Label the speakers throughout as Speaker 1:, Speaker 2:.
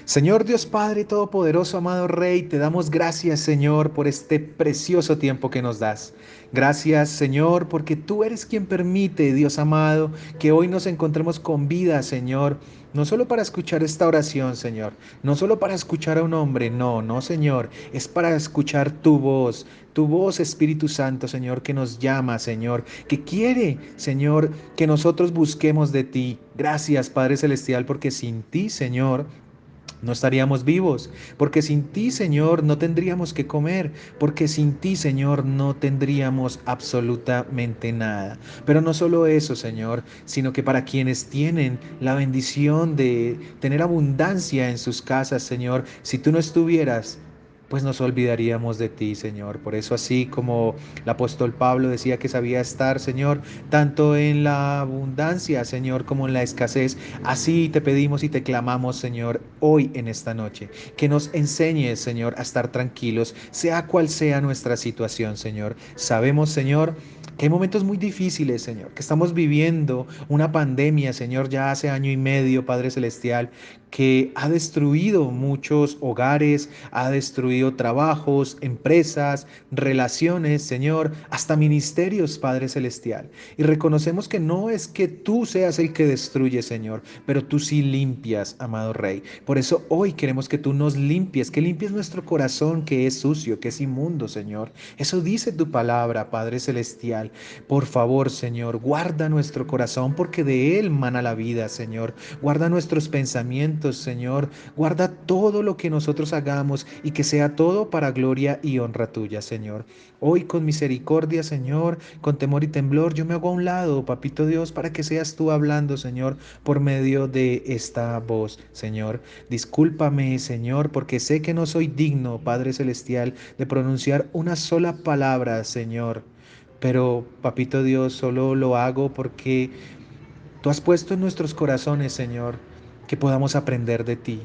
Speaker 1: Señor Dios Padre Todopoderoso, amado Rey, te damos gracias, Señor, por este precioso tiempo que nos das. Gracias, Señor, porque tú eres quien permite, Dios amado, que hoy nos encontremos con vida, Señor. No solo para escuchar esta oración, Señor, no solo para escuchar a un hombre, no, no, Señor, es para escuchar tu voz, Espíritu Santo, Señor, que nos llama, Señor, que quiere, Señor, que nosotros busquemos de ti. Gracias, Padre Celestial, porque sin ti, Señor, no estaríamos vivos, porque sin ti, Señor, no tendríamos que comer, porque sin ti, Señor, no tendríamos absolutamente nada. Pero no solo eso, Señor, sino que para quienes tienen la bendición de tener abundancia en sus casas, Señor, si tú no estuvieras, pues nos olvidaríamos de ti, Señor. Por eso así como el apóstol Pablo decía que sabía estar, Señor, tanto en la abundancia, Señor, como en la escasez, así te pedimos y te clamamos, Señor, hoy en esta noche, que nos enseñes, Señor, a estar tranquilos, sea cual sea nuestra situación, Señor. Sabemos, Señor, que hay momentos muy difíciles, Señor, que estamos viviendo una pandemia, Señor, ya hace año y medio, Padre Celestial, que ha destruido muchos hogares, ha destruido trabajos, empresas, relaciones, Señor, hasta ministerios, Padre Celestial. Y reconocemos que no es que tú seas el que destruye, Señor, pero tú sí limpias, amado Rey. Por eso hoy queremos que tú nos limpies, que limpies nuestro corazón que es sucio, que es inmundo, Señor. Eso dice tu palabra, Padre Celestial. Por favor, Señor, guarda nuestro corazón porque de él mana la vida, Señor. Guarda nuestros pensamientos, Señor. Guarda todo lo que nosotros hagamos y que sea todo para gloria y honra tuya, Señor. Hoy con misericordia, Señor, con temor y temblor, yo me hago a un lado, Papito Dios, para que seas tú hablando, Señor, por medio de esta voz, Señor. Discúlpame, Señor, porque sé que no soy digno, Padre Celestial, de pronunciar una sola palabra, Señor. Pero, Papito Dios, solo lo hago porque tú has puesto en nuestros corazones, Señor, que podamos aprender de ti.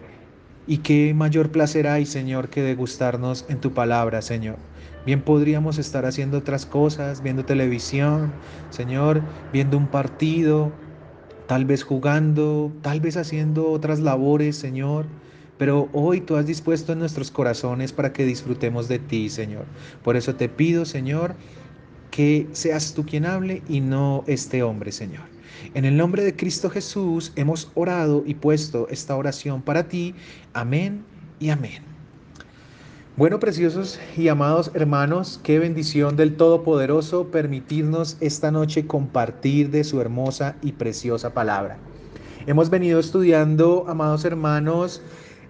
Speaker 1: Y qué mayor placer hay, Señor, que degustarnos en tu palabra, Señor. Bien podríamos estar haciendo otras cosas, viendo televisión, Señor, viendo un partido, tal vez jugando, tal vez haciendo otras labores, Señor. Pero hoy tú has dispuesto en nuestros corazones para que disfrutemos de ti, Señor. Por eso te pido, Señor, que seas tú quien hable y no este hombre, Señor. En el nombre de Cristo Jesús hemos orado y puesto esta oración para ti. Amén y amén. Bueno, preciosos y amados hermanos, qué bendición del Todopoderoso permitirnos esta noche compartir de su hermosa y preciosa palabra. Hemos venido estudiando, amados hermanos,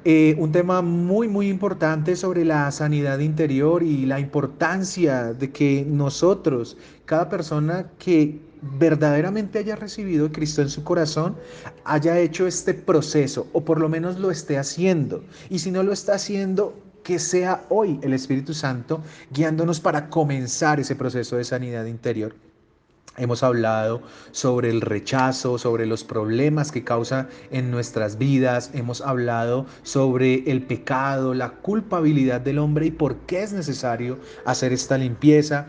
Speaker 1: un tema muy, muy importante sobre la sanidad interior y la importancia de que nosotros, cada persona que verdaderamente haya recibido a Cristo en su corazón, haya hecho este proceso o por lo menos lo esté haciendo. Y si no lo está haciendo, que sea hoy el Espíritu Santo guiándonos para comenzar ese proceso de sanidad interior. Hemos hablado sobre el rechazo, sobre los problemas que causa en nuestras vidas. Hemos hablado sobre el pecado, la culpabilidad del hombre y por qué es necesario hacer esta limpieza.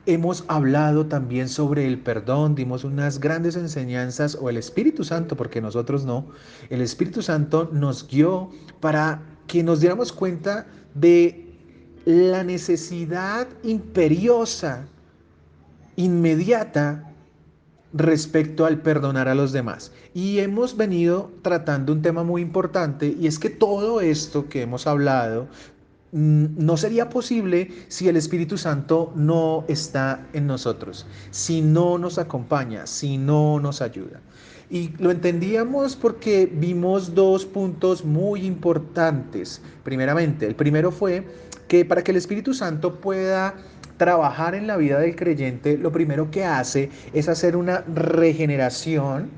Speaker 1: Hemos hablado también sobre el perdón, dimos unas grandes enseñanzas, o el Espíritu Santo, porque nosotros no. El Espíritu Santo nos guió para que nos diéramos cuenta de la necesidad imperiosa, inmediata, respecto al perdonar a los demás. Y hemos venido tratando un tema muy importante y es que todo esto que hemos hablado no sería posible si el Espíritu Santo no está en nosotros, si no nos acompaña, si no nos ayuda. Y lo entendíamos porque vimos dos puntos muy importantes. Primeramente, el primero fue que para que el Espíritu Santo pueda trabajar en la vida del creyente, lo primero que hace es hacer una regeneración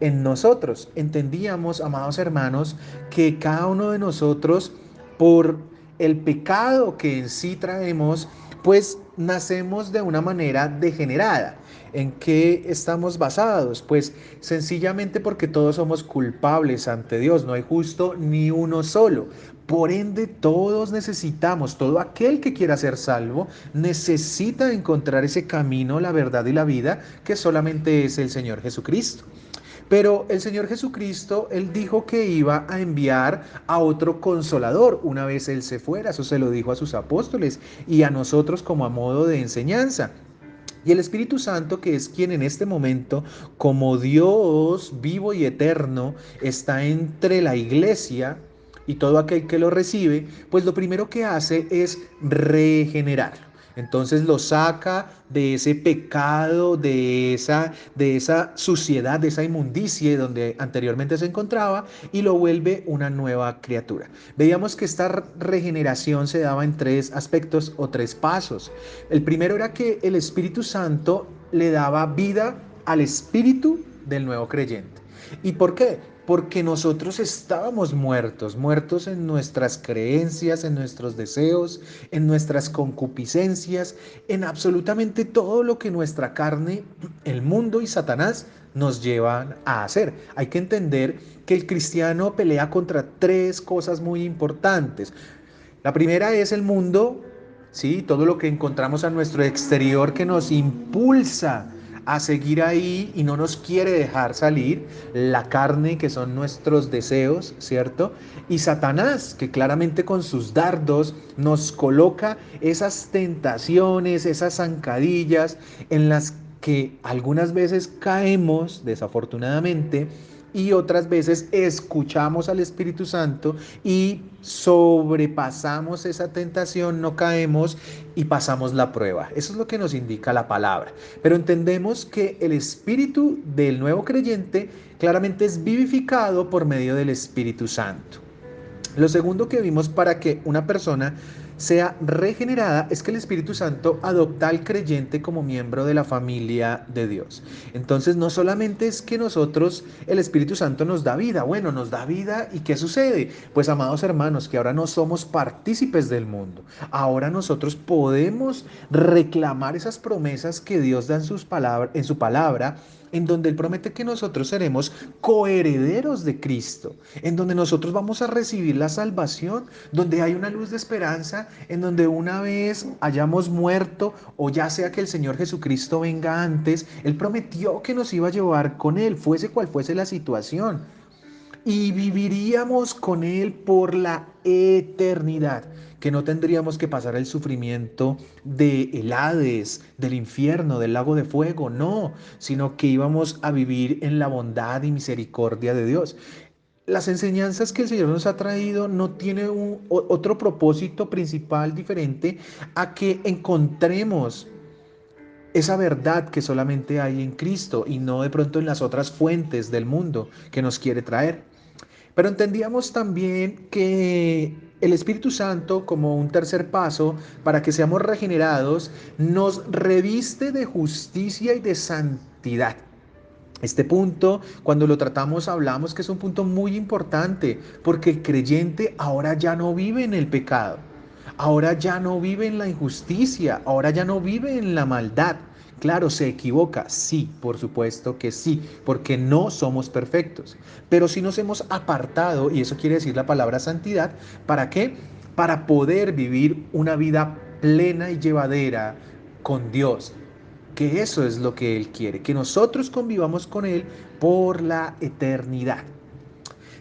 Speaker 1: en nosotros. Entendíamos, amados hermanos, que cada uno de nosotros, por el pecado que en sí traemos, pues nacemos de una manera degenerada. ¿En qué estamos basados? Pues sencillamente porque todos somos culpables ante Dios, no hay justo ni uno solo. Por ende, todos necesitamos, todo aquel que quiera ser salvo, necesita encontrar ese camino, la verdad y la vida, que solamente es el Señor Jesucristo. Pero el Señor Jesucristo, Él dijo que iba a enviar a otro consolador una vez Él se fuera. Eso se lo dijo a sus apóstoles y a nosotros como a modo de enseñanza. Y el Espíritu Santo, que es quien en este momento, como Dios vivo y eterno, está entre la iglesia y todo aquel que lo recibe, pues lo primero que hace es regenerarlo. Entonces lo saca de ese pecado, de esa suciedad, de esa inmundicia donde anteriormente se encontraba y lo vuelve una nueva criatura. Veíamos que esta regeneración se daba en tres aspectos o tres pasos. El primero era que el Espíritu Santo le daba vida al espíritu del nuevo creyente. ¿Y por qué? Porque nosotros estábamos muertos, muertos en nuestras creencias, en nuestros deseos, en nuestras concupiscencias, en absolutamente todo lo que nuestra carne, el mundo y Satanás nos llevan a hacer. Hay que entender que el cristiano pelea contra tres cosas muy importantes. La primera es el mundo, ¿sí? Todo lo que encontramos a nuestro exterior que nos impulsa a seguir ahí y no nos quiere dejar salir. La carne, que son nuestros deseos, ¿cierto? Y Satanás, que claramente con sus dardos nos coloca esas tentaciones, esas zancadillas en las que algunas veces caemos, desafortunadamente, y otras veces escuchamos al Espíritu Santo y sobrepasamos esa tentación, no caemos y pasamos la prueba. Eso es lo que nos indica la palabra. Pero entendemos que el espíritu del nuevo creyente claramente es vivificado por medio del Espíritu Santo. Lo segundo que vimos para que una persona sea regenerada es que el Espíritu Santo adopta al creyente como miembro de la familia de Dios. Entonces no solamente es que nosotros, el Espíritu Santo nos da vida, bueno, nos da vida y ¿qué sucede? Pues amados hermanos, que ahora no somos partícipes del mundo. Ahora nosotros podemos reclamar esas promesas que Dios da en su palabra, en donde Él promete que nosotros seremos coherederos de Cristo, en donde nosotros vamos a recibir la salvación, donde hay una luz de esperanza, en donde una vez hayamos muerto o ya sea que el Señor Jesucristo venga antes, Él prometió que nos iba a llevar con Él, fuese cual fuese la situación, y viviríamos con Él por la eternidad, que no tendríamos que pasar el sufrimiento de el Hades, del infierno, del lago de fuego, no, sino que íbamos a vivir en la bondad y misericordia de Dios. Las enseñanzas que el Señor nos ha traído no tienen otro propósito principal diferente a que encontremos esa verdad que solamente hay en Cristo y no de pronto en las otras fuentes del mundo que nos quiere traer. Pero entendíamos también que el Espíritu Santo, como un tercer paso para que seamos regenerados, nos reviste de justicia y de santidad. Este punto, cuando lo tratamos, hablamos que es un punto muy importante, porque el creyente ahora ya no vive en el pecado, ahora ya no vive en la injusticia, ahora ya no vive en la maldad. Claro, se equivoca, sí, por supuesto que sí, porque no somos perfectos, pero sí nos hemos apartado, y eso quiere decir la palabra santidad, ¿para qué? Para poder vivir una vida plena y llevadera con Dios, que eso es lo que Él quiere, que nosotros convivamos con Él por la eternidad.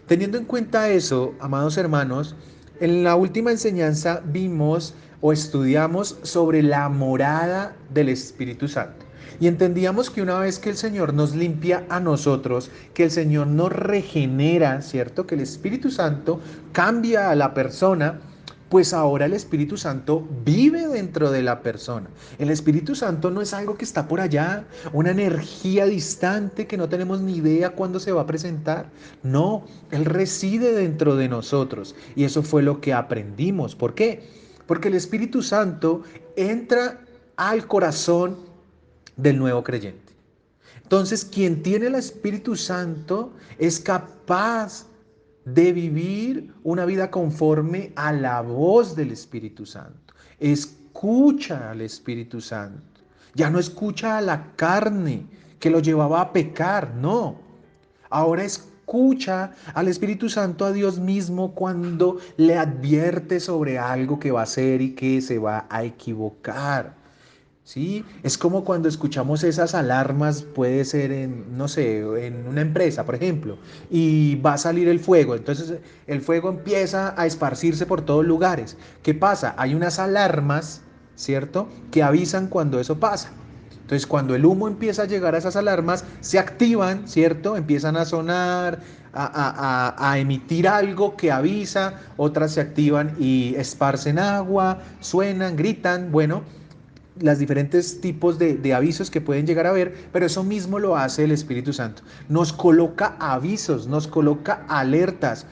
Speaker 1: Teniendo en cuenta eso, amados hermanos, en la última enseñanza vimos o estudiamos sobre la morada del Espíritu Santo. Y entendíamos que una vez que el Señor nos limpia a nosotros, que el Señor nos regenera, ¿cierto? Que el Espíritu Santo cambia a la persona, pues ahora el Espíritu Santo vive dentro de la persona. El Espíritu Santo no es algo que está por allá, una energía distante que no tenemos ni idea cuándo se va a presentar. No, Él reside dentro de nosotros. Y eso fue lo que aprendimos. ¿Por qué? Porque el Espíritu Santo entra al corazón del nuevo creyente. Entonces, quien tiene el Espíritu Santo es capaz de vivir una vida conforme a la voz del Espíritu Santo. Escucha al Espíritu Santo. Ya no escucha a la carne que lo llevaba a pecar, no. Ahora escucha al Espíritu Santo, a Dios mismo, cuando le advierte sobre algo que va a hacer y que se va a equivocar. ¿sí? Es como cuando escuchamos esas alarmas, puede ser en, no sé, en una empresa, por ejemplo, y va a salir el fuego. Entonces el fuego empieza a esparcirse por todos lugares. ¿Qué pasa? Hay unas alarmas, ¿cierto? Que avisan cuando eso pasa. Entonces, cuando el humo empieza a llegar a esas alarmas, se activan, ¿cierto? Empiezan a sonar, a emitir algo que avisa, otras se activan y esparcen agua, suenan, gritan, bueno, las diferentes tipos de avisos que pueden llegar a ver, pero eso mismo lo hace el Espíritu Santo. Nos coloca avisos, nos coloca alertas.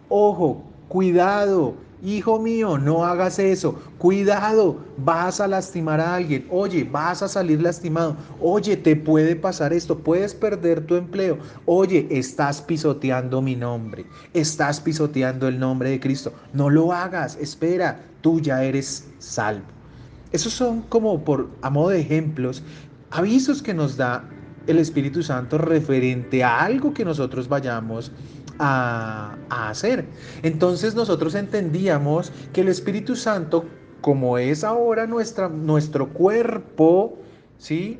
Speaker 1: Ojo, cuidado, hijo mío, no hagas eso. Cuidado, vas a lastimar a alguien. Oye, vas a salir lastimado. Oye, te puede pasar esto, puedes perder tu empleo. Oye, estás pisoteando mi nombre. Estás pisoteando el nombre de Cristo. No lo hagas, espera, tú ya eres salvo. Esos son como por, a modo de ejemplos, avisos que nos da el Espíritu Santo referente a algo que nosotros vayamos a hacer. Entonces nosotros entendíamos que el Espíritu Santo, como es ahora nuestro cuerpo, ¿sí?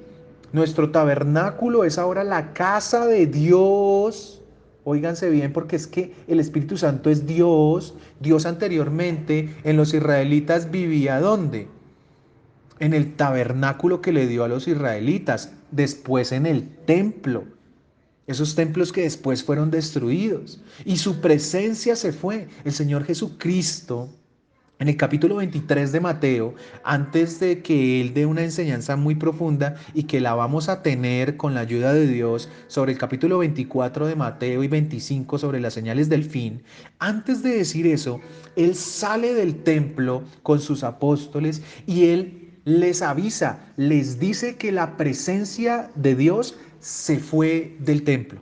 Speaker 1: Nuestro tabernáculo es ahora la casa de Dios. Óiganse bien, porque es que el Espíritu Santo es Dios. Dios anteriormente en los israelitas vivía ¿dónde? En el tabernáculo que le dio a los israelitas, después en el templo, esos templos que después fueron destruidos y su presencia se fue. El Señor Jesucristo, en el capítulo 23 de Mateo, antes de que Él dé una enseñanza muy profunda y que la vamos a tener con la ayuda de Dios sobre el capítulo 24 de Mateo y 25 sobre las señales del fin, antes de decir eso, Él sale del templo con sus apóstoles y Él les avisa, les dice que la presencia de Dios se fue del templo.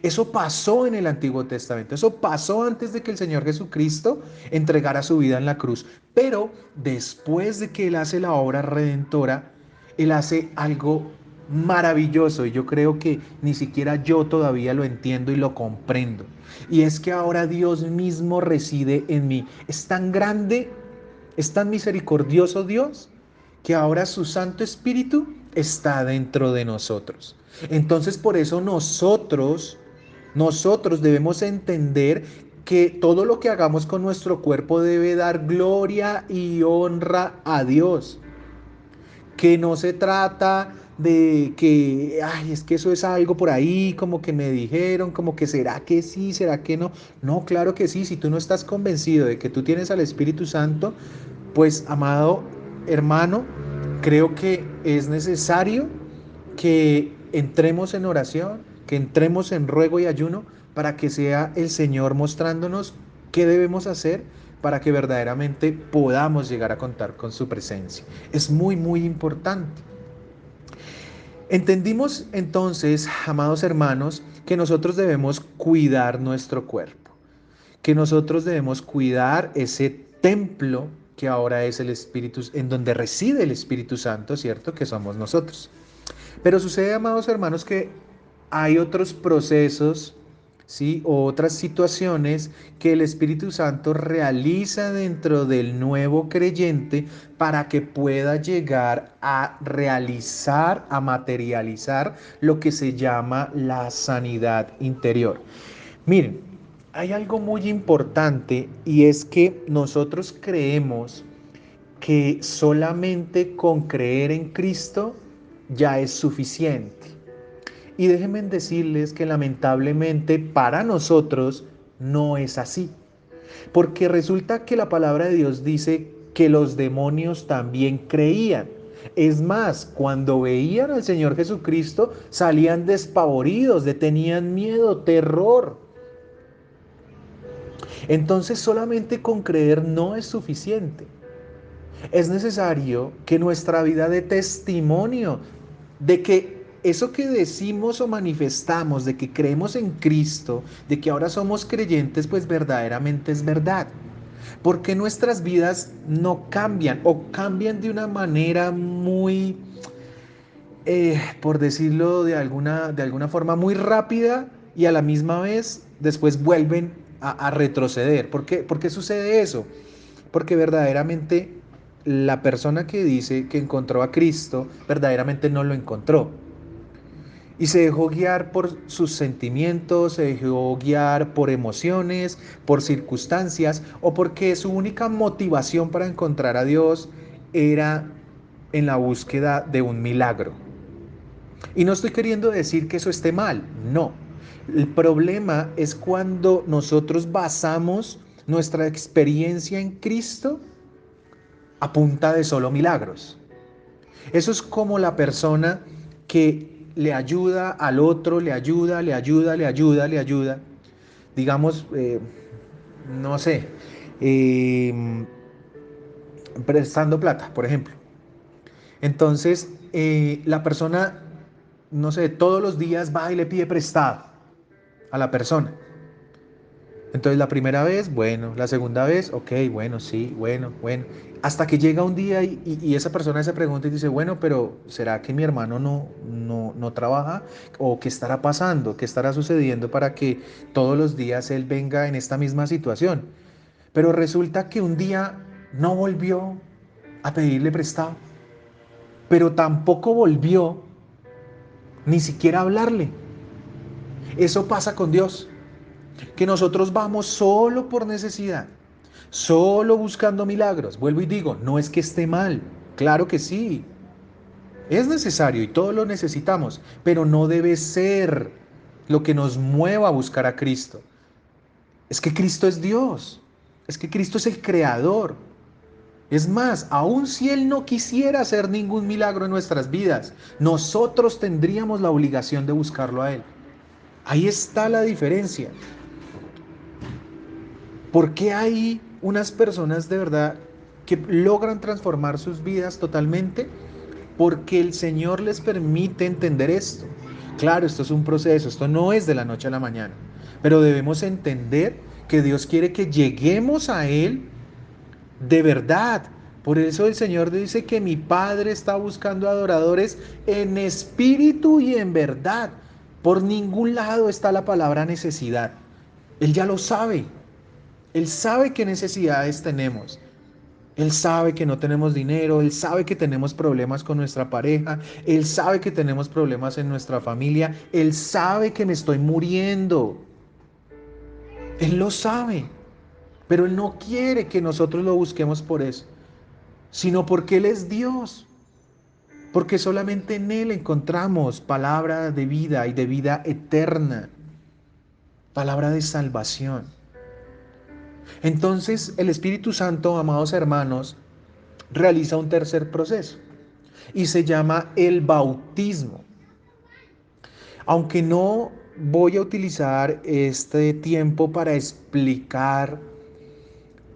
Speaker 1: Eso pasó en el Antiguo Testamento, eso pasó antes de que el Señor Jesucristo entregara su vida en la cruz. Pero después de que Él hace la obra redentora, Él hace algo maravilloso y yo creo que ni siquiera yo todavía lo entiendo y lo comprendo. Y es que ahora Dios mismo reside en mí. Es tan grande, es tan misericordioso Dios, que ahora su Santo Espíritu está dentro de nosotros. Entonces por eso nosotros debemos entender que todo lo que hagamos con nuestro cuerpo debe dar gloria y honra a Dios. Que no se trata de que, ay, es que eso es algo por ahí, como que me dijeron, como que será que sí, será que no. No, claro que sí, si tú no estás convencido de que tú tienes al Espíritu Santo, pues amado hermano, creo que es necesario que entremos en oración, que entremos en ruego y ayuno para que sea el Señor mostrándonos qué debemos hacer para que verdaderamente podamos llegar a contar con su presencia. Es muy, muy importante. Entendimos entonces, amados hermanos, que nosotros debemos cuidar nuestro cuerpo, que nosotros debemos cuidar ese templo que ahora es el Espíritu, en donde reside el Espíritu Santo, ¿cierto? Que somos nosotros. Pero sucede, amados hermanos, que hay otros procesos, ¿sí? O otras situaciones que el Espíritu Santo realiza dentro del nuevo creyente para que pueda llegar a realizar, a materializar lo que se llama la sanidad interior. Miren, hay algo muy importante y es que nosotros creemos que solamente con creer en Cristo ya es suficiente. Y déjenme decirles que lamentablemente para nosotros no es así. Porque resulta que la palabra de Dios dice que los demonios también creían. Es más, cuando veían al Señor Jesucristo, salían despavoridos, tenían miedo, terror. Entonces solamente con creer no es suficiente. Es necesario que nuestra vida dé testimonio de que eso que decimos o manifestamos, de que creemos en Cristo, de que ahora somos creyentes, pues verdaderamente es verdad. Porque nuestras vidas no cambian o cambian de una manera muy, por decirlo de alguna forma, muy rápida y a la misma vez después vuelven a retroceder. ¿Por qué sucede eso? Porque verdaderamente la persona que dice que encontró a Cristo verdaderamente no lo encontró. Y se dejó guiar por sus sentimientos, se dejó guiar por emociones, por circunstancias, o porque su única motivación para encontrar a Dios era en la búsqueda de un milagro. Y no estoy queriendo decir que eso esté mal, no. El problema es cuando nosotros basamos nuestra experiencia en Cristo a punta de solo milagros. Eso es como la persona que le ayuda al otro, le ayuda, le ayuda, le ayuda, le ayuda. Digamos, no sé, eh, prestando plata, por ejemplo. Entonces, la persona, no sé, todos los días va y le pide prestado a la persona. Entonces la primera vez, bueno, la segunda vez, ok, bueno, sí, bueno, bueno. Hasta que llega un día y esa persona se pregunta y dice, bueno, pero ¿será que mi hermano no trabaja? ¿O qué estará pasando? ¿Qué estará sucediendo para que todos los días él venga en esta misma situación? Pero resulta que un día no volvió a pedirle prestado, pero tampoco volvió ni siquiera a hablarle. Eso pasa con Dios, que nosotros vamos solo por necesidad, solo buscando milagros. Vuelvo y digo, no es que esté mal, claro que sí, es necesario y todos lo necesitamos, pero no debe ser lo que nos mueva a buscar a Cristo. Es que Cristo es Dios, es que Cristo es el creador. Es más, aun si Él no quisiera hacer ningún milagro en nuestras vidas, nosotros tendríamos la obligación de buscarlo a Él. Ahí está la diferencia. ¿Por qué hay unas personas de verdad que logran transformar sus vidas totalmente? Porque el Señor les permite entender esto. Claro, esto es un proceso, esto no es de la noche a la mañana, pero debemos entender que Dios quiere que lleguemos a Él de verdad. Por eso el Señor dice que mi Padre está buscando adoradores en espíritu y en verdad. Por ningún lado está la palabra necesidad. Él ya lo sabe. Él sabe qué necesidades tenemos. Él sabe que no tenemos dinero, Él sabe que tenemos problemas con nuestra pareja, Él sabe que tenemos problemas en nuestra familia, Él sabe que me estoy muriendo. Él lo sabe, pero Él no quiere que nosotros lo busquemos por eso, sino porque Él es Dios, porque solamente en Él encontramos palabra de vida y de vida eterna, palabra de salvación. Entonces el Espíritu Santo, amados hermanos, realiza un tercer proceso y se llama el bautismo. Aunque no voy a utilizar este tiempo para explicar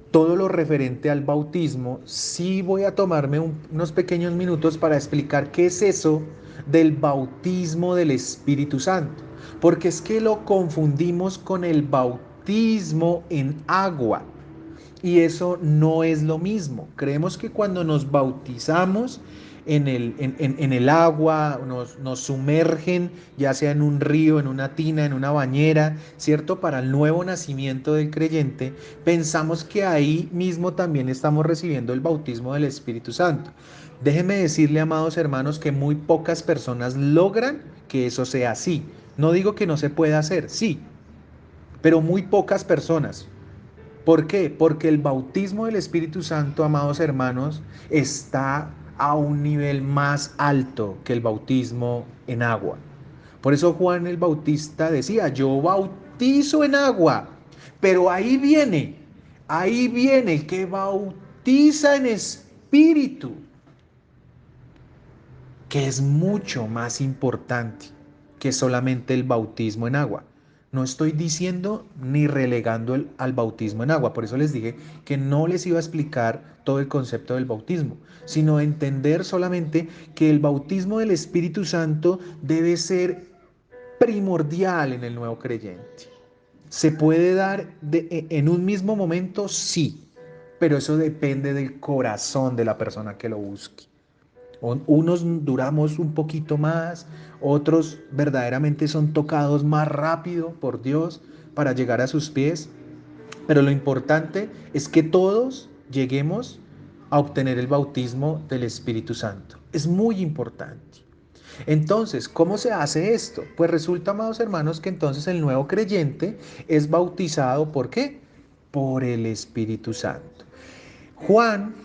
Speaker 1: todo lo referente al bautismo, sí voy a tomarme unos pequeños minutos para explicar qué es eso del bautismo del Espíritu Santo. Porque es que lo confundimos con el bautismo en agua. Y eso no es lo mismo. Creemos que cuando nos bautizamos en el agua, nos sumergen, ya sea en un río, en una tina, en una bañera, ¿cierto? Para el nuevo nacimiento del creyente, pensamos que ahí mismo también estamos recibiendo el bautismo del Espíritu Santo. Déjenme decirle, amados hermanos, que muy pocas personas logran que eso sea así. No digo que no se pueda hacer, sí, pero muy pocas personas. ¿Por qué? Porque el bautismo del Espíritu Santo, amados hermanos, está a un nivel más alto que el bautismo en agua. Por eso Juan el Bautista decía, yo bautizo en agua, pero ahí viene el que bautiza en espíritu, que es mucho más importante que solamente el bautismo en agua. No estoy diciendo ni relegando al bautismo en agua, por eso les dije que no les iba a explicar todo el concepto del bautismo, sino entender solamente que el bautismo del Espíritu Santo debe ser primordial en el nuevo creyente. ¿Se puede dar en un mismo momento? Sí, pero eso depende del corazón de la persona que lo busque. Unos duramos un poquito más, otros verdaderamente son tocados más rápido por Dios para llegar a sus pies, pero lo importante es que todos lleguemos a obtener el bautismo del Espíritu Santo. Es muy importante. Entonces, ¿cómo se hace esto? Pues resulta, amados hermanos, que entonces el nuevo creyente es bautizado, ¿por qué? Por el Espíritu Santo. Juan,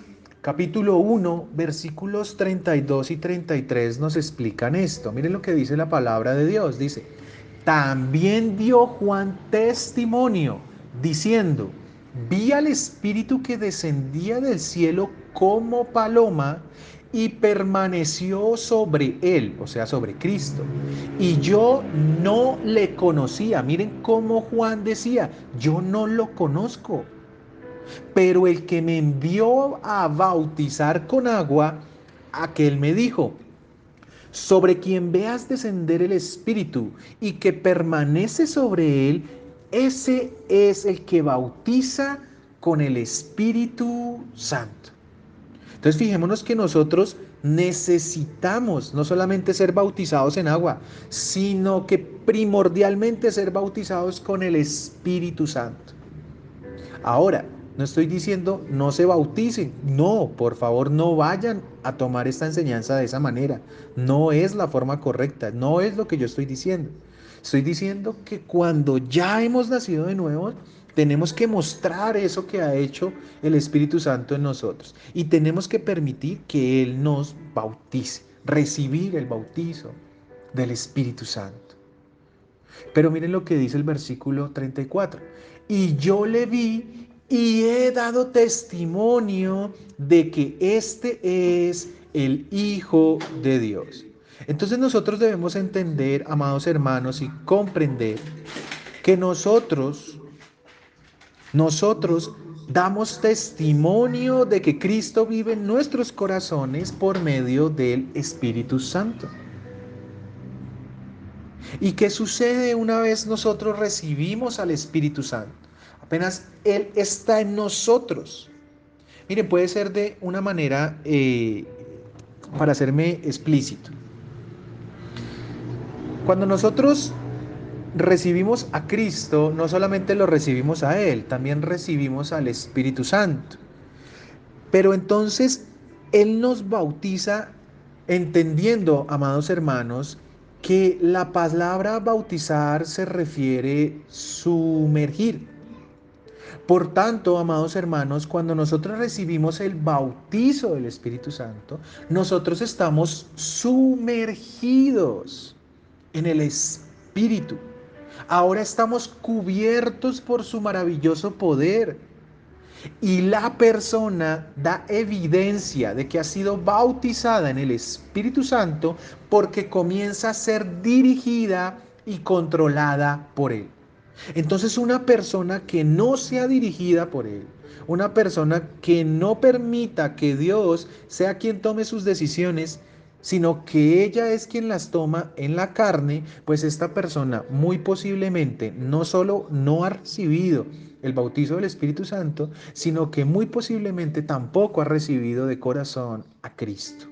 Speaker 1: capítulo 1, versículos 32 y 33 nos explican esto. Miren lo que dice la palabra de Dios. Dice, también dio Juan testimonio, diciendo, vi al Espíritu que descendía del cielo como paloma y permaneció sobre él, o sea, sobre Cristo. Y yo no le conocía. Miren cómo Juan decía, yo no lo conozco. Pero el que me envió a bautizar con agua, aquel me dijo, sobre quien veas descender el Espíritu y que permanece sobre él, ese es el que bautiza con el Espíritu Santo. Entonces fijémonos que nosotros necesitamos no solamente ser bautizados en agua, sino que primordialmente ser bautizados con el Espíritu Santo. Ahora, no estoy diciendo no se bauticen, no, por favor no vayan a tomar esta enseñanza de esa manera. No es la forma correcta, no es lo que yo estoy diciendo. Estoy diciendo que cuando ya hemos nacido de nuevo, tenemos que mostrar eso que ha hecho el Espíritu Santo en nosotros y tenemos que permitir que Él nos bautice, recibir el bautizo del Espíritu Santo. Pero miren lo que dice el versículo 34. Y yo le vi y he dado testimonio de que este es el Hijo de Dios. Entonces nosotros debemos entender, amados hermanos, y comprender que nosotros damos testimonio de que Cristo vive en nuestros corazones por medio del Espíritu Santo. ¿Y qué sucede una vez nosotros recibimos al Espíritu Santo? Apenas Él está en nosotros. Miren, puede ser de una manera, para hacerme explícito. Cuando nosotros recibimos a Cristo, no solamente lo recibimos a Él, también recibimos al Espíritu Santo. Pero entonces Él nos bautiza entendiendo, amados hermanos, que la palabra bautizar se refiere sumergir. Por tanto, amados hermanos, cuando nosotros recibimos el bautizo del Espíritu Santo, nosotros estamos sumergidos en el Espíritu. Ahora estamos cubiertos por su maravilloso poder. Y la persona da evidencia de que ha sido bautizada en el Espíritu Santo porque comienza a ser dirigida y controlada por Él. Entonces una persona que no sea dirigida por Él, una persona que no permita que Dios sea quien tome sus decisiones, sino que ella es quien las toma en la carne, pues esta persona muy posiblemente no solo no ha recibido el bautizo del Espíritu Santo, sino que muy posiblemente tampoco ha recibido de corazón a Cristo.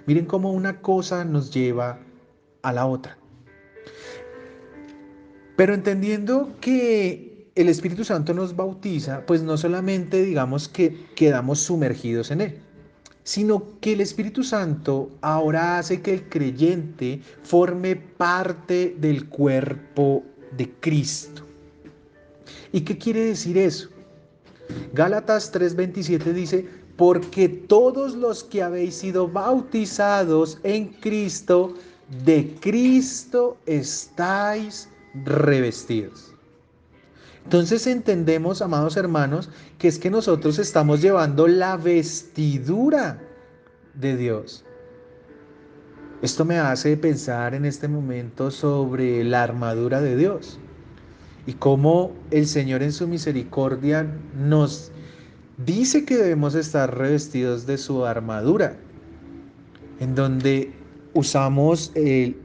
Speaker 1: Miren cómo una cosa nos lleva a la otra. Pero entendiendo que el Espíritu Santo nos bautiza, pues no solamente digamos que quedamos sumergidos en Él, sino que el Espíritu Santo ahora hace que el creyente forme parte del cuerpo de Cristo. ¿Y qué quiere decir eso? Gálatas 3:27 dice, porque todos los que habéis sido bautizados en Cristo, de Cristo estáis revestidos. Entonces entendemos, amados hermanos, que es que nosotros estamos llevando la vestidura de Dios. Esto me hace pensar en este momento sobre la armadura de Dios y cómo el Señor en su misericordia nos dice que debemos estar revestidos de su armadura, en donde usamos el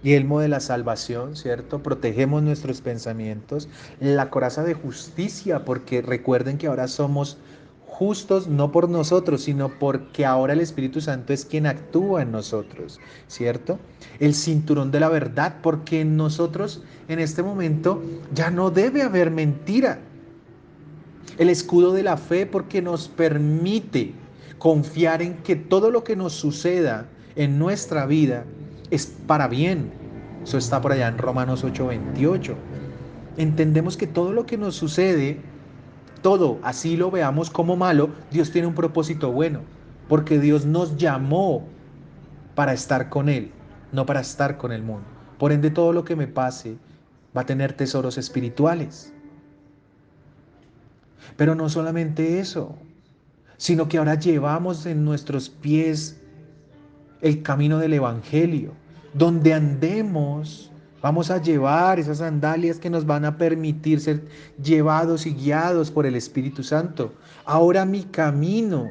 Speaker 1: yelmo de la salvación, ¿cierto? Protegemos nuestros pensamientos, la coraza de justicia, porque recuerden que ahora somos justos no por nosotros, sino porque ahora el Espíritu Santo es quien actúa en nosotros, ¿cierto? El cinturón de la verdad, porque en nosotros en este momento ya no debe haber mentira. El escudo de la fe, porque nos permite Confiar en que todo lo que nos suceda en nuestra vida es para bien. Eso está por allá en Romanos 8:28. Entendemos que todo lo que nos sucede, todo, así lo veamos como malo, Dios tiene un propósito bueno, porque Dios nos llamó para estar con Él, no para estar con el mundo. Por ende, todo lo que me pase va a tener tesoros espirituales. Pero no solamente eso, sino que ahora llevamos en nuestros pies el camino del Evangelio. Donde andemos, vamos a llevar esas sandalias que nos van a permitir ser llevados y guiados por el Espíritu Santo. Ahora mi camino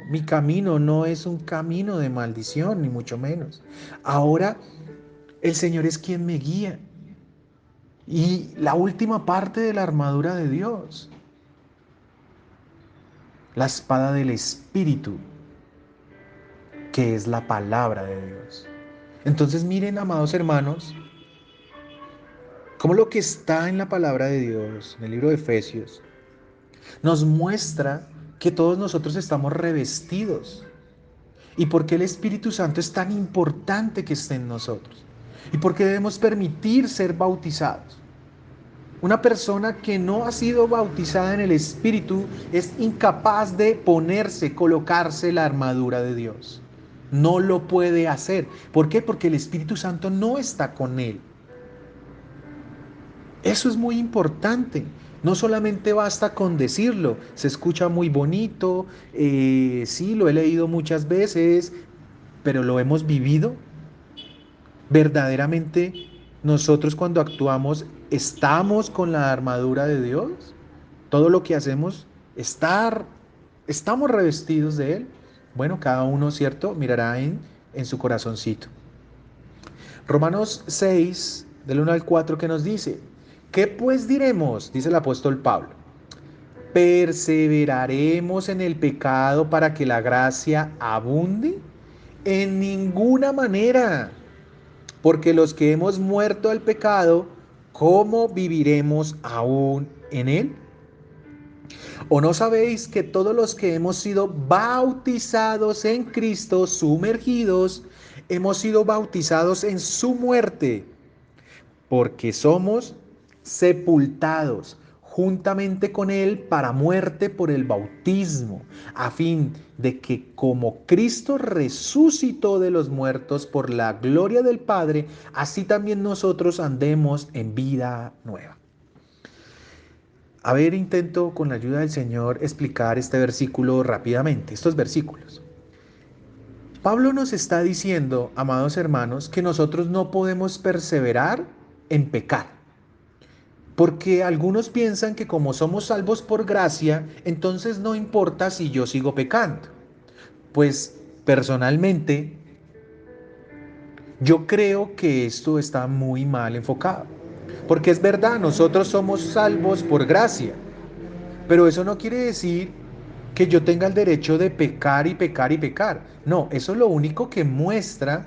Speaker 1: no es un camino de maldición, ni mucho menos. Ahora el Señor es quien me guía. Y la última parte de la armadura de Dios, la espada del Espíritu, que es la palabra de Dios. Entonces miren, amados hermanos, cómo lo que está en la palabra de Dios, en el libro de Efesios, nos muestra que todos nosotros estamos revestidos. Y por qué el Espíritu Santo es tan importante que esté en nosotros. Y por qué debemos permitir ser bautizados. Una persona que no ha sido bautizada en el Espíritu es incapaz de ponerse, colocarse la armadura de Dios. No lo puede hacer. ¿Por qué? Porque el Espíritu Santo no está con él. Eso es muy importante. No solamente basta con decirlo, se escucha muy bonito, sí, lo he leído muchas veces, pero ¿lo hemos vivido? ¿Verdaderamente nosotros cuando actuamos estamos con la armadura de Dios? Todo lo que hacemos, estamos revestidos de Él. Bueno, cada uno, ¿cierto? Mirará en su corazoncito. Romanos 6, del 1 al 4, que nos dice, ¿qué pues diremos? Dice el apóstol Pablo. ¿Perseveraremos en el pecado para que la gracia abunde? En ninguna manera, porque los que hemos muerto al pecado, ¿cómo viviremos aún en él? ¿O no sabéis que todos los que hemos sido bautizados en Cristo, sumergidos, hemos sido bautizados en su muerte? Porque somos sepultados juntamente con Él para muerte por el bautismo, a fin de que como Cristo resucitó de los muertos por la gloria del Padre, así también nosotros andemos en vida nueva. A ver, intento con la ayuda del Señor explicar este versículo rápidamente, estos versículos. Pablo nos está diciendo, amados hermanos, que nosotros no podemos perseverar en pecar. Porque algunos piensan que como somos salvos por gracia, entonces no importa si yo sigo pecando. Pues personalmente, yo creo que esto está muy mal enfocado. Porque es verdad, nosotros somos salvos por gracia. Pero eso no quiere decir que yo tenga el derecho de pecar y pecar y pecar. No, eso lo único que muestra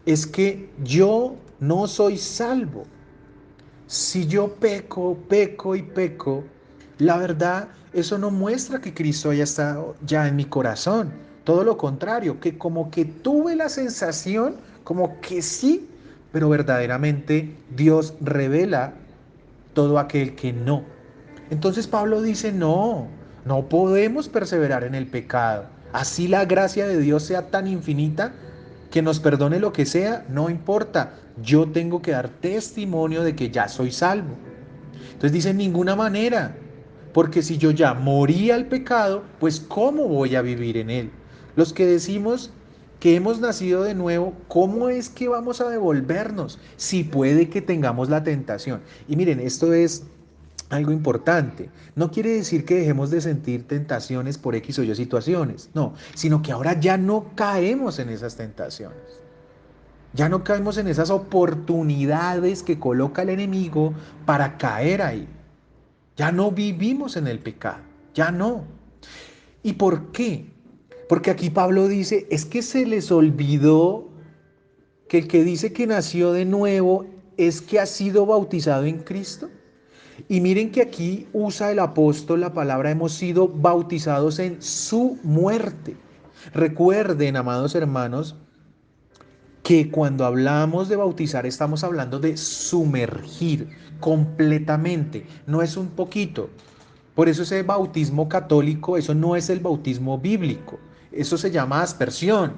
Speaker 1: es que yo no soy salvo. Si yo peco, peco y peco, la verdad, eso no muestra que Cristo haya estado ya en mi corazón. Todo lo contrario, que como que tuve la sensación, como que sí, pero verdaderamente Dios revela todo aquel que no. Entonces Pablo dice, no, no podemos perseverar en el pecado. Así la gracia de Dios sea tan infinita que nos perdone lo que sea, no importa. Yo tengo que dar testimonio de que ya soy salvo. Entonces dice, en ninguna manera, porque si yo ya morí al pecado, pues ¿cómo voy a vivir en él? Los que decimos que hemos nacido de nuevo, ¿cómo es que vamos a devolvernos si puede que tengamos la tentación? Y miren, esto es algo importante. No quiere decir que dejemos de sentir tentaciones por X o Y situaciones, no, sino que ahora ya no caemos en esas tentaciones. Ya no caemos en esas oportunidades que coloca el enemigo para caer ahí. Ya no vivimos en el pecado, ya no. ¿Y por qué? Porque aquí Pablo dice, es que se les olvidó que el que dice que nació de nuevo es que ha sido bautizado en Cristo. Y miren que aquí usa el apóstol la palabra hemos sido bautizados en su muerte. Recuerden, amados hermanos, que cuando hablamos de bautizar estamos hablando de sumergir completamente, no es un poquito. Por eso ese bautismo católico, eso no es el bautismo bíblico, eso se llama aspersión.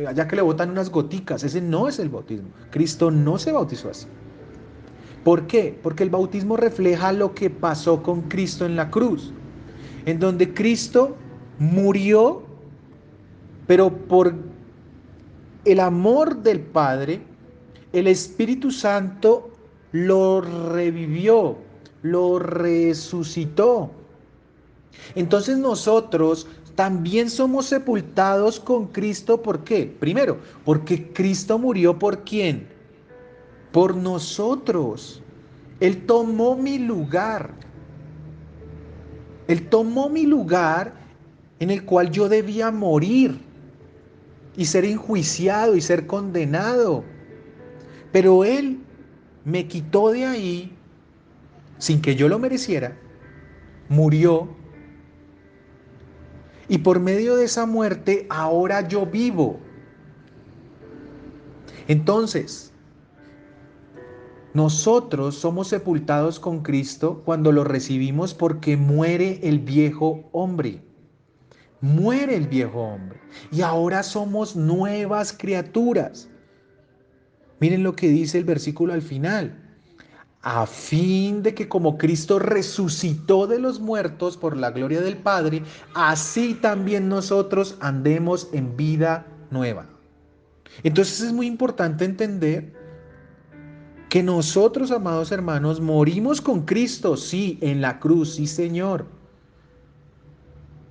Speaker 1: Allá que le botan unas goticas, ese no es el bautismo. Cristo no se bautizó así. ¿Por qué? Porque el bautismo refleja lo que pasó con Cristo en la cruz, en donde Cristo murió, pero por el amor del Padre, el Espíritu Santo lo revivió, lo resucitó. Entonces nosotros también somos sepultados con Cristo. ¿Por qué? Primero, porque Cristo murió por quién? Por nosotros. Él tomó mi lugar. Él tomó mi lugar en el cual yo debía morir y ser enjuiciado y ser condenado. Pero Él me quitó de ahí sin que yo lo mereciera, murió y por medio de esa muerte ahora yo vivo. Entonces, nosotros somos sepultados con Cristo cuando lo recibimos porque muere el viejo hombre. Muere el viejo hombre. Y ahora somos nuevas criaturas. Miren lo que dice el versículo al final. A fin de que como Cristo resucitó de los muertos por la gloria del Padre, así también nosotros andemos en vida nueva. Entonces es muy importante entender que nosotros, amados hermanos, morimos con Cristo, sí, en la cruz, sí, Señor.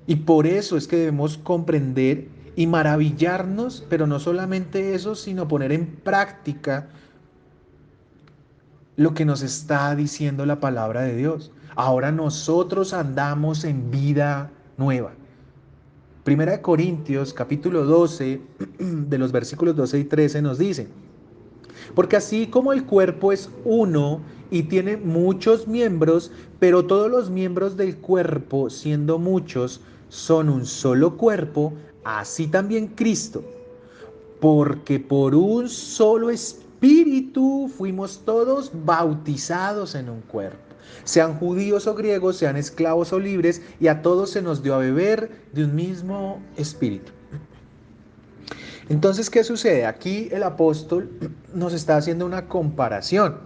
Speaker 1: Y por eso es que debemos comprender y maravillarnos, pero no solamente eso, sino poner en práctica lo que nos está diciendo la palabra de Dios. Ahora nosotros andamos en vida nueva. Primera de Corintios, capítulo 12, de los versículos 12 y 13 nos dice: porque así como el cuerpo es uno y tiene muchos miembros, pero todos los miembros del cuerpo, siendo muchos, son un solo cuerpo, así también Cristo. Porque por un solo espíritu fuimos todos bautizados en un cuerpo. Sean judíos o griegos, sean esclavos o libres, y a todos se nos dio a beber de un mismo espíritu. Entonces, ¿qué sucede? Aquí el apóstol nos está haciendo una comparación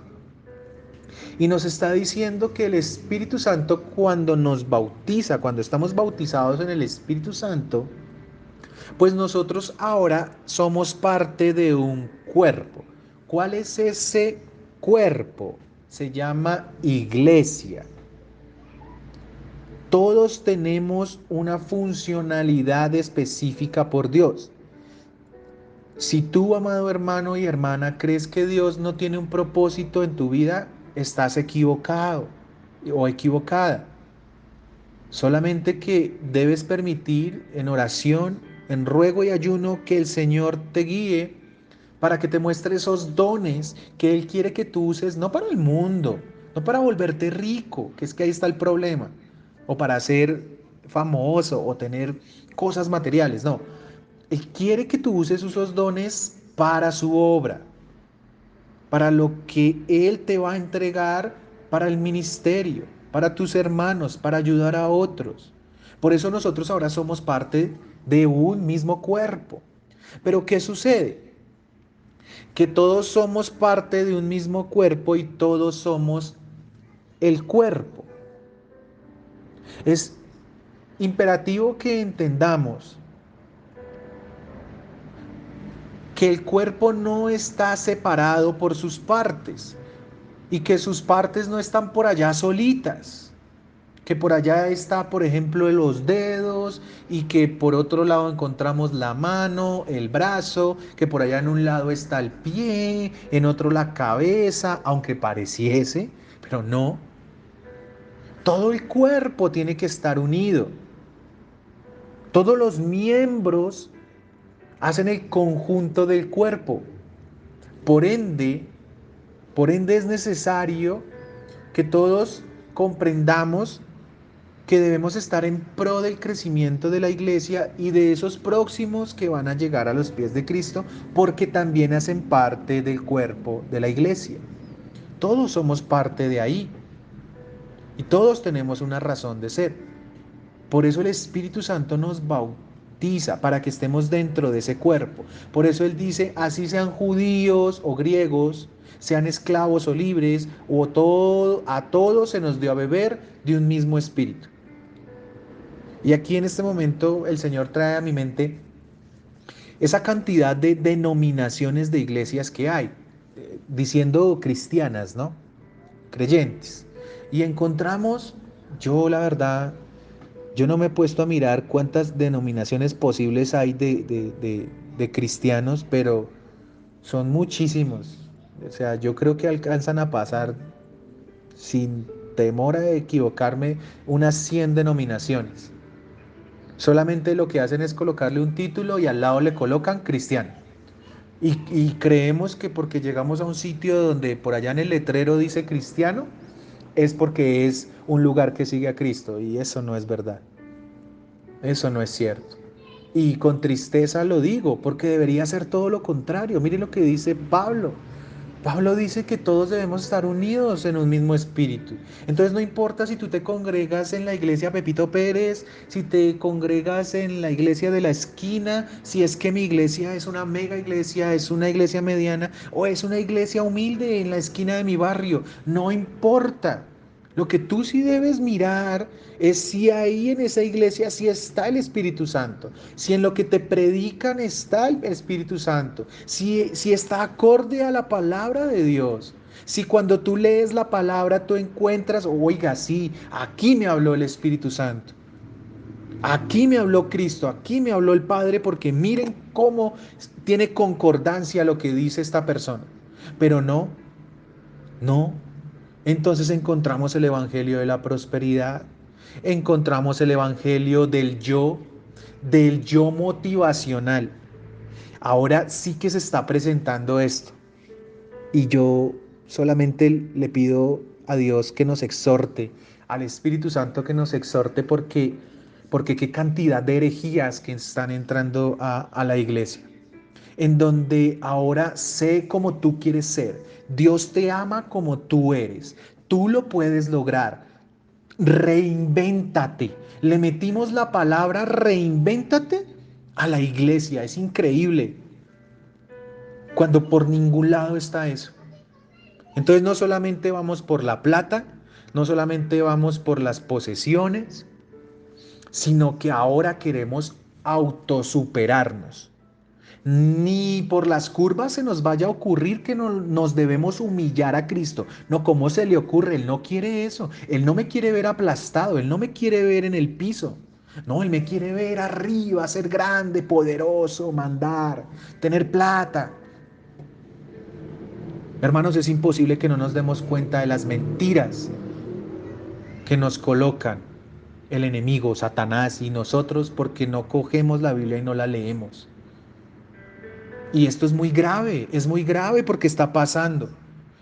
Speaker 1: y nos está diciendo que el Espíritu Santo, cuando nos bautiza, cuando estamos bautizados en el Espíritu Santo, pues nosotros ahora somos parte de un cuerpo. ¿Cuál es ese cuerpo? Se llama iglesia. Todos tenemos una funcionalidad específica por Dios. Si tú, amado hermano y hermana, crees que Dios no tiene un propósito en tu vida, estás equivocado o equivocada. Solamente que debes permitir en oración, en ruego y ayuno que el Señor te guíe para que te muestre esos dones que Él quiere que tú uses, no para el mundo, no para volverte rico, que es que ahí está el problema, o para ser famoso o tener cosas materiales, no. Él quiere que tú uses esos dones para su obra, para lo que Él te va a entregar para el ministerio, para tus hermanos, para ayudar a otros. Por eso nosotros ahora somos parte de un mismo cuerpo. Pero ¿qué sucede? Que todos somos parte de un mismo cuerpo y todos somos el cuerpo. Es imperativo que entendamos que el cuerpo no está separado por sus partes y que sus partes no están por allá solitas, que por allá está, por ejemplo, los dedos y que por otro lado encontramos la mano, el brazo, que por allá en un lado está el pie, en otro la cabeza, aunque pareciese, pero no. Todo el cuerpo tiene que estar unido. Todos los miembros hacen el conjunto del cuerpo. Por ende, por ende es necesario que todos comprendamos que debemos estar en pro del crecimiento de la iglesia y de esos próximos que van a llegar a los pies de Cristo, porque también hacen parte del cuerpo de la iglesia. Todos somos parte de ahí y todos tenemos una razón de ser. Por eso el Espíritu Santo nos bautiza para que estemos dentro de ese cuerpo. Por eso Él dice, así sean judíos o griegos, sean esclavos o libres, a todos se nos dio a beber de un mismo espíritu. Y aquí en este momento el Señor trae a mi mente esa cantidad de denominaciones de iglesias que hay, diciendo cristianas, ¿no? Creyentes. Y encontramos, yo la verdad, yo no me he puesto a mirar cuántas denominaciones posibles hay de cristianos, pero son muchísimos. O sea, yo creo que alcanzan a pasar, sin temor a equivocarme, unas 100 denominaciones. Solamente lo que hacen es colocarle un título y al lado le colocan cristiano. Y creemos que porque llegamos a un sitio donde por allá en el letrero dice cristiano, es porque es un lugar que sigue a Cristo. Y eso no es verdad. Eso no es cierto. Y con tristeza lo digo, porque debería ser todo lo contrario. Miren lo que dice Pablo. Pablo dice que todos debemos estar unidos en un mismo espíritu. Entonces no importa si tú te congregas en la iglesia Pepito Pérez, si te congregas en la iglesia de la esquina, si es que mi iglesia es una mega iglesia, es una iglesia mediana o es una iglesia humilde en la esquina de mi barrio. No importa. Lo que tú sí debes mirar es si ahí en esa iglesia sí está el Espíritu Santo, si en lo que te predican está el Espíritu Santo, si está acorde a la palabra de Dios, si cuando tú lees la palabra tú encuentras, oiga, sí, aquí me habló el Espíritu Santo, aquí me habló Cristo, aquí me habló el Padre, porque miren cómo tiene concordancia lo que dice esta persona. Pero no, no. Entonces encontramos el evangelio de la prosperidad, encontramos el evangelio del yo motivacional. Ahora sí que se está presentando esto. Y yo solamente le pido a Dios que nos exhorte, al Espíritu Santo que nos exhorte, porque qué cantidad de herejías que están entrando a la iglesia, en donde ahora sé como tú quieres ser. Dios te ama como tú eres. Tú lo puedes lograr. Reinvéntate. Le metimos la palabra reinvéntate a la iglesia. Es increíble. Cuando por ningún lado está eso. Entonces no solamente vamos por la plata, no solamente vamos por las posesiones, sino que ahora queremos autosuperarnos. Ni por las curvas se nos vaya a ocurrir que nos debemos humillar a Cristo. No, ¿cómo se le ocurre? Él no quiere eso. Él no me quiere ver aplastado. Él no me quiere ver en el piso. No, Él me quiere ver arriba, ser grande, poderoso, mandar, tener plata. Hermanos, es imposible que no nos demos cuenta de las mentiras que nos colocan el enemigo, Satanás y nosotros, porque no cogemos la Biblia y no la leemos. Y esto es muy grave porque está pasando.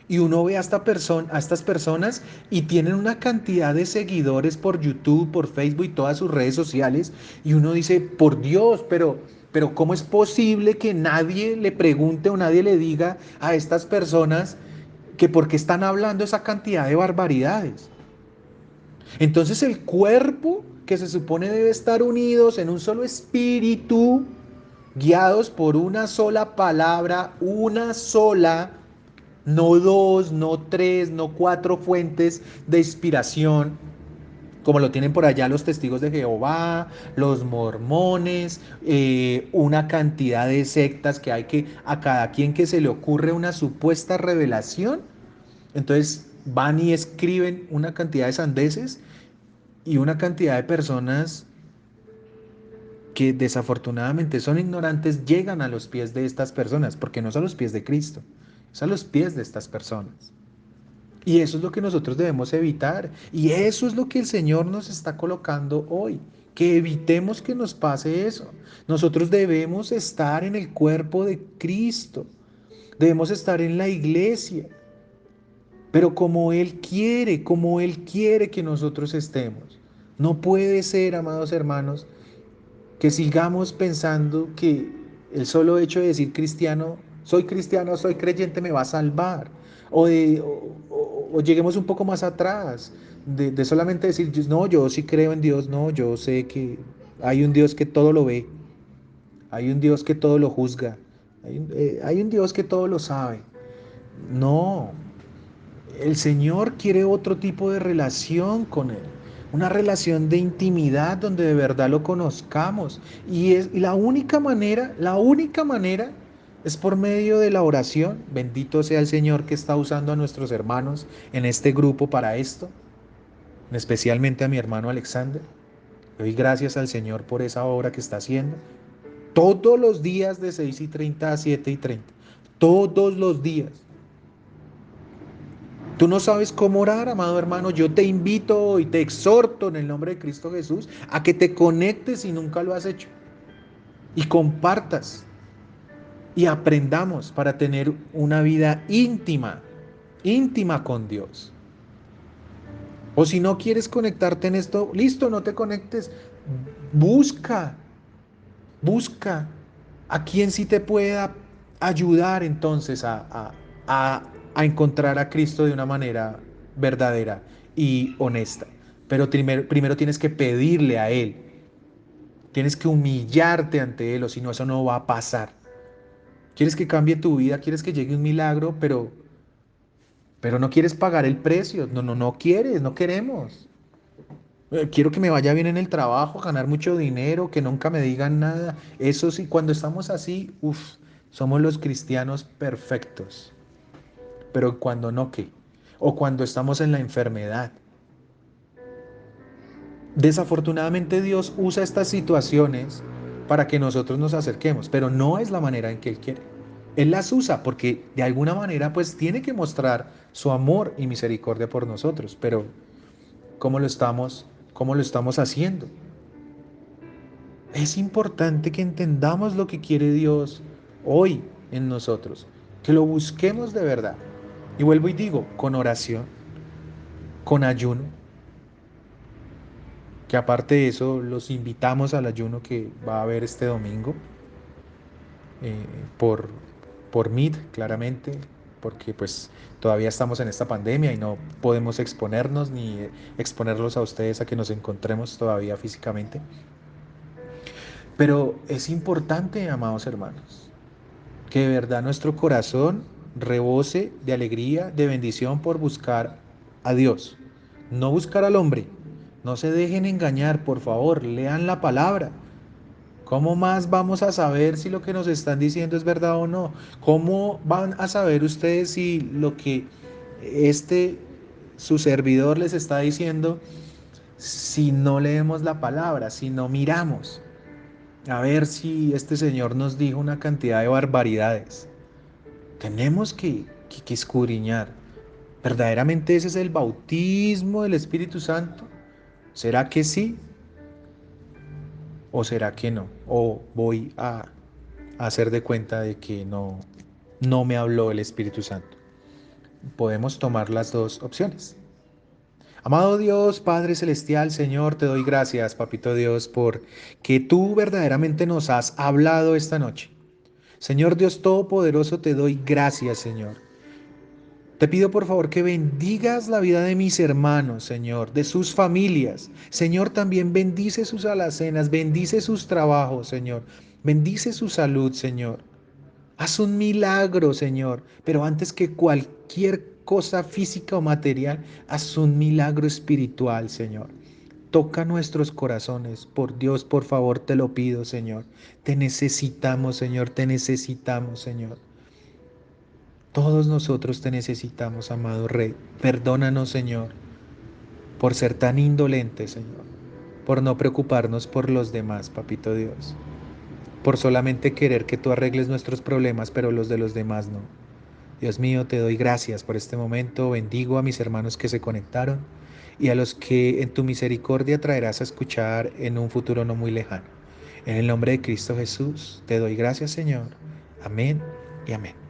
Speaker 1: Y uno ve a estas personas y tienen una cantidad de seguidores por YouTube, por Facebook y todas sus redes sociales. Y uno dice, por Dios, pero ¿cómo es posible que nadie le pregunte o nadie le diga a estas personas que por qué están hablando esa cantidad de barbaridades? Entonces el cuerpo que se supone debe estar unidos en un solo espíritu, guiados por una sola palabra, una sola, no dos, no tres, no cuatro fuentes de inspiración, como lo tienen por allá los testigos de Jehová, los mormones, una cantidad de sectas que hay, que a cada quien que se le ocurre una supuesta revelación, entonces van y escriben una cantidad de sandeces, y una cantidad de personas que desafortunadamente son ignorantes llegan a los pies de estas personas, porque no son los pies de Cristo, son los pies de estas personas. Y eso es lo que nosotros debemos evitar. Y eso es lo que el Señor nos está colocando hoy. Que evitemos que nos pase eso. Nosotros debemos estar en el cuerpo de Cristo. Debemos estar en la iglesia. Pero como Él quiere que nosotros estemos. No puede ser, amados hermanos, que sigamos pensando que el solo hecho de decir cristiano, soy creyente, me va a salvar. O lleguemos un poco más atrás, de solamente decir, no, yo sí creo en Dios, no, yo sé que hay un Dios que todo lo ve, hay un Dios que todo lo juzga, hay un Dios que todo lo sabe. No, el Señor quiere otro tipo de relación con Él, una relación de intimidad donde de verdad lo conozcamos. Y la única manera es por medio de la oración. Bendito sea el Señor que está usando a nuestros hermanos en este grupo para esto, especialmente a mi hermano Alexander. Doy gracias al Señor por esa obra que está haciendo. Todos los días de 6:30 a 7:30. Todos los días. Tú no sabes cómo orar, amado hermano. Yo te invito y te exhorto en el nombre de Cristo Jesús a que te conectes si nunca lo has hecho y compartas y aprendamos para tener una vida íntima, íntima con Dios. O si no quieres conectarte en esto, listo, no te conectes. Busca, busca a quien sí te pueda ayudar entonces a, a encontrar a Cristo de una manera verdadera y honesta. Pero primero tienes que pedirle a Él, tienes que humillarte ante Él, o si no, eso no va a pasar. Quieres que cambie tu vida, quieres que llegue un milagro, pero no quieres pagar el precio. No, no, no quieres, no queremos. Quiero que me vaya bien en el trabajo, ganar mucho dinero, que nunca me digan nada. Eso sí, cuando estamos así, uff, somos los cristianos perfectos. Pero cuando no, ¿qué? O cuando estamos en la enfermedad. Desafortunadamente Dios usa estas situaciones para que nosotros nos acerquemos, pero no es la manera en que Él quiere. Él las usa porque de alguna manera pues tiene que mostrar su amor y misericordia por nosotros, pero ¿cómo lo cómo lo estamos haciendo? Es importante que entendamos lo que quiere Dios hoy en nosotros, que lo busquemos de verdad. Y vuelvo y digo, con oración, con ayuno, que aparte de eso los invitamos al ayuno que va a haber este domingo eh, por, por Meet, claramente, porque pues todavía estamos en esta pandemia y no podemos exponernos ni exponerlos a ustedes a que nos encontremos todavía físicamente. Pero es importante, amados hermanos, que de verdad nuestro corazón rebose de alegría, de bendición por buscar a Dios, no buscar al hombre. No se dejen engañar, por favor, lean la palabra. ¿Cómo más vamos a saber si lo que nos están diciendo es verdad o no? ¿Cómo van a saber ustedes si lo que este su servidor les está diciendo si no leemos la palabra, si no miramos? A ver si este señor nos dijo una cantidad de barbaridades. Tenemos que escudriñar. ¿Verdaderamente ese es el bautismo del Espíritu Santo? ¿Será que sí o será que no? ¿O voy a hacer de cuenta de que no me habló el Espíritu Santo? Podemos tomar las dos opciones. Amado Dios, Padre Celestial, Señor, te doy gracias, Papito Dios, por que tú verdaderamente nos has hablado esta noche. Señor Dios Todopoderoso, te doy gracias, Señor. Te pido por favor que bendigas la vida de mis hermanos, Señor, de sus familias. Señor, también bendice sus alacenas, bendice sus trabajos, Señor. Bendice su salud, Señor. Haz un milagro, Señor, pero antes que cualquier cosa física o material, haz un milagro espiritual, Señor. Toca nuestros corazones, por Dios, por favor, te lo pido, Señor. Te necesitamos, Señor, te necesitamos, Señor. Todos nosotros te necesitamos, amado Rey. Perdónanos, Señor, por ser tan indolentes, Señor, por no preocuparnos por los demás, Papito Dios, por solamente querer que tú arregles nuestros problemas, pero los de los demás no. Dios mío, te doy gracias por este momento. Bendigo a mis hermanos que se conectaron y a los que en tu misericordia traerás a escuchar en un futuro no muy lejano. En el nombre de Cristo Jesús, te doy gracias, Señor. Amén y amén.